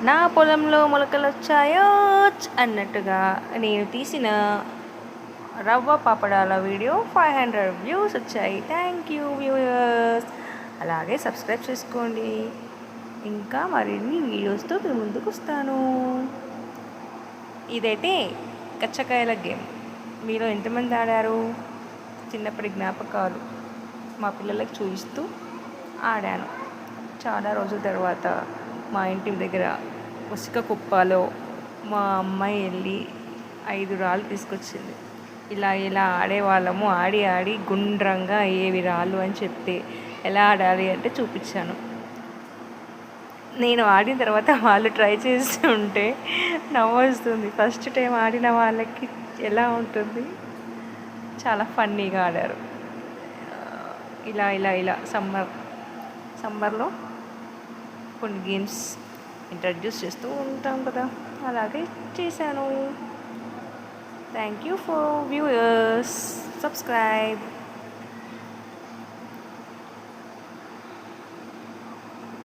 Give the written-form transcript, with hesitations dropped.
నా పొలంలో మొలకలొచ్చాయో అన్నట్టుగా నేను తీసిన రవ్వ పాపడాల వీడియో 500 వ్యూస్ వచ్చాయి. Thank you viewers. అలాగే సబ్స్క్రైబ్ చేసుకోండి. ఇంకా మరిన్ని వీడియోస్తో మీ ముందుకు వస్తాను. ఇదైతే కచ్చకాయల గేమ్. మీలో ఎంతమంది ఆడారు? చిన్నప్పటి జ్ఞాపకాలు మా పిల్లలకు చూపిస్తూ ఆడాను. చాలా రోజుల తర్వాత మా ఇంటి దగ్గర ఉసుక కుప్పలో మా అమ్మాయి వెళ్ళి 5 రాళ్ళు తీసుకొచ్చింది. ఇలా ఆడేవాళ్ళము. ఆడి ఆడి గుండ్రంగా ఏవి రాళ్ళు అని చెప్తే ఎలా ఆడాలి అంటే చూపించాను. నేను ఆడిన తర్వాత వాళ్ళు ట్రై చేస్తుంటే నవ్వొస్తుంది. ఫస్ట్ టైం ఆడిన వాళ్ళకి ఎలా ఉంటుంది? చాలా ఫన్నీగా ఆడారు. ఇలా సమ్మర్లో కొన్ని గేమ్స్ ఇంట్రడ్యూస్ చేస్తూ ఉంటాం కదా, అలాగే చేశాను. Thank you for viewers. Subscribe.